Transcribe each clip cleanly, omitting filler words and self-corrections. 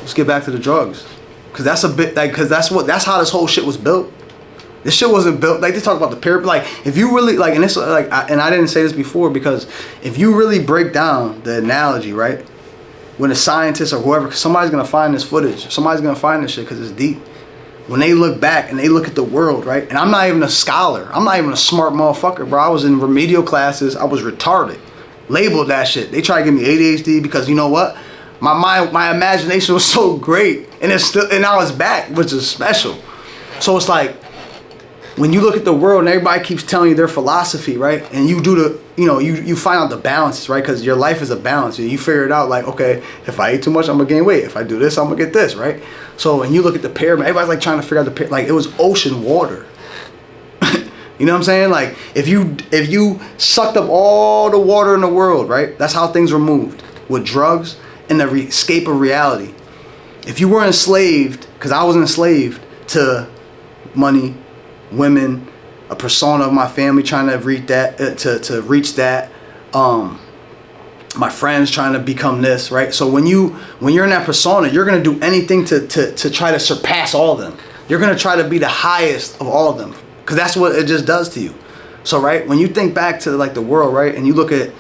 let's get back to the drugs. Cause that's a bit like, cause that's how this whole shit was built. This shit wasn't built, like they talk about the pyramid, like if you really, like, and it's like, and I didn't say this before, because if you really break down the analogy, right? When a scientist or whoever, cause somebody's gonna find this footage, somebody's gonna find this shit cause it's deep. When they look back and they look at the world, right? And I'm not even a scholar, I'm not even a smart motherfucker, bro. I was in remedial classes, I was retarded. Labeled that shit. They try to give me ADHD because you know what? My mind, my imagination was so great, and it's still, and now it's back, which is special. So it's like, when you look at the world and everybody keeps telling you their philosophy, right? And you do the, you know, you find out the balances, right? Because your life is a balance. You figure it out like, okay, if I eat too much, I'm going to gain weight. If I do this, I'm going to get this, right? So when you look at the pyramid, everybody's like trying to figure out the pyramid. Like, it was ocean water. You know what I'm saying? Like, if you sucked up all the water in the world, right? That's how things were moved. With drugs and the escape of reality. If you were enslaved, because I was enslaved to money, women, a persona of my family trying to reach that, to reach that, my friends trying to become this, right? So when you're in that persona, you're gonna do anything to try to surpass all of them. You're gonna try to be the highest of all of them, because that's what it just does to you. So right, when you think back to like the world, right, and you look at,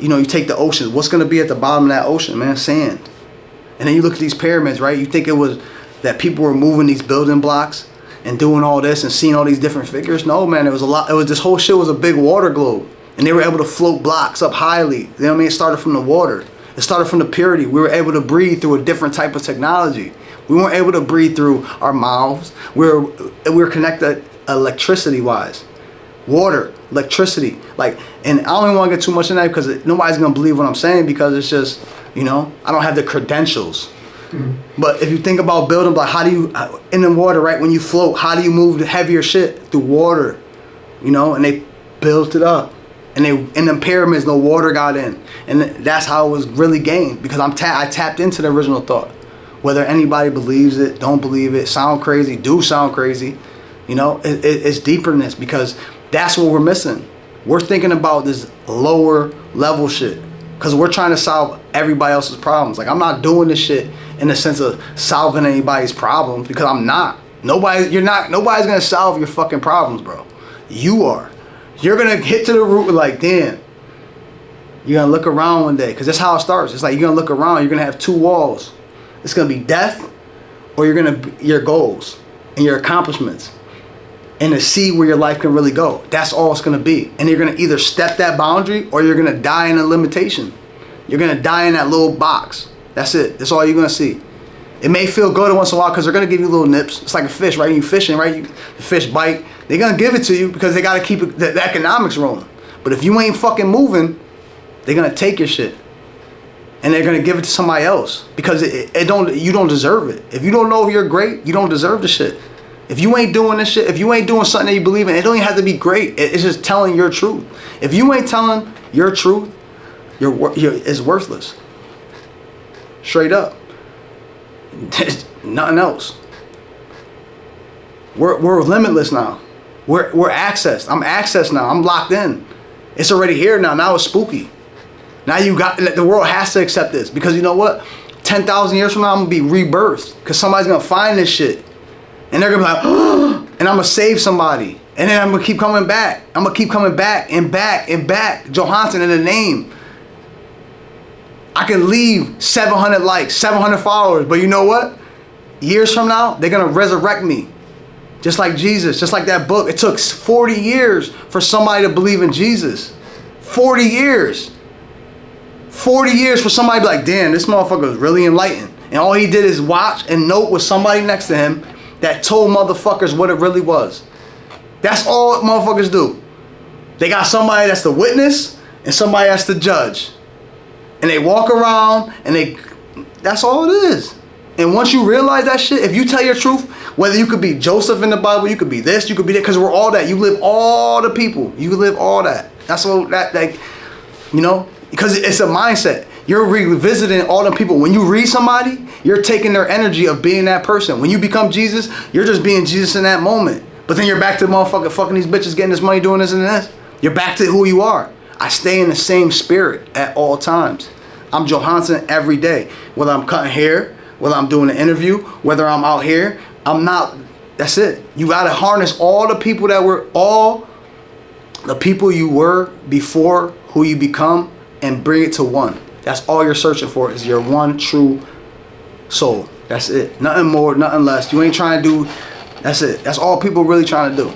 you know, you take the ocean, what's gonna be at the bottom of that ocean, man? Sand. And then you look at these pyramids, right? You think it was that people were moving these building blocks and doing all this and seeing all these different figures. No, man, it was a lot. It was, this whole shit was a big water globe, and they were able to float blocks up highly. You know what I mean? It started from the water. It started from the purity. We were able to breathe through a different type of technology. We weren't able to breathe through our mouths. We were connected electricity wise, water, electricity. Like, and I don't even want to get too much in that because nobody's gonna believe what I'm saying, because it's just, you know, I don't have the credentials. But if you think about building, like, how do you, in the water, right, when you float, how do you move the heavier shit? Through water, you know, and they built it up. And in the pyramids, no water got in. And that's how it was really gained, because I tapped into the original thought. Whether anybody believes it, don't believe it, sound crazy, do sound crazy, you know, it's deeper than this, because that's what we're missing. We're thinking about this lower level shit, because we're trying to solve everybody else's problems. Like, I'm not doing this shit in the sense of solving anybody's problems, because I'm not. Nobody's gonna solve your fucking problems, bro. You are. You're gonna hit to the root like, damn. You're gonna look around one day, because that's how it starts. It's like, you're gonna look around, you're gonna have two walls. It's gonna be death, or your goals and your accomplishments, and to see where your life can really go. That's all it's gonna be. And you're gonna either step that boundary, or you're gonna die in a limitation. You're gonna die in that little box. That's it. That's all you're gonna see. It may feel good once in a while, because they're gonna give you little nips. It's like a fish, right? You fishing, right? The fish bite. They're gonna give it to you because they gotta keep the economics rolling. But if you ain't fucking moving, they're gonna take your shit, and they're gonna give it to somebody else, because you don't deserve it. If you don't know if you're great, you don't deserve the shit. If you ain't doing this shit, if you ain't doing something that you believe in, it don't even have to be great. It's just telling your truth. If you ain't telling your truth, it's worthless. Straight up. There's nothing else. We're limitless now. We're accessed. I'm accessed now. I'm locked in. It's already here now. Now it's spooky. Now the world has to accept this, because you know what? 10,000 years from now, I'm gonna be rebirthed, because somebody's gonna find this shit, and they're gonna be like, oh, and I'm gonna save somebody, and then I'm gonna keep coming back. I'm gonna keep coming back and back and back. Johansen in the name. I can leave 700 likes, 700 followers, but you know what? Years from now, they're gonna resurrect me. Just like Jesus, just like that book. It took 40 years for somebody to believe in Jesus. 40 years. 40 years for somebody to be like, damn, this motherfucker was really enlightened. And all he did is watch and note with somebody next to him that told motherfuckers what it really was. That's all motherfuckers do. They got somebody that's the witness and somebody that's the judge. And they walk around and that's all it is. And once you realize that shit, if you tell your truth, whether you could be Joseph in the Bible, you could be this, you could be that, because we're all that. You live all the people. You live all that. That's all that, like, you know, because it's a mindset. You're revisiting all the people. When you read somebody, you're taking their energy of being that person. When you become Jesus, you're just being Jesus in that moment. But then you're back to the motherfucker fucking these bitches, getting this money, doing this and this. You're back to who you are. I stay in the same spirit at all times. I'm Johansen every day. Whether I'm cutting hair, whether I'm doing an interview, whether I'm out here, I'm not. That's it. You gotta harness all the people you were before who you become, and bring it to one. That's all you're searching for, is your one true soul. That's it. Nothing more, nothing less. You ain't trying to do. That's it. That's all people really trying to do.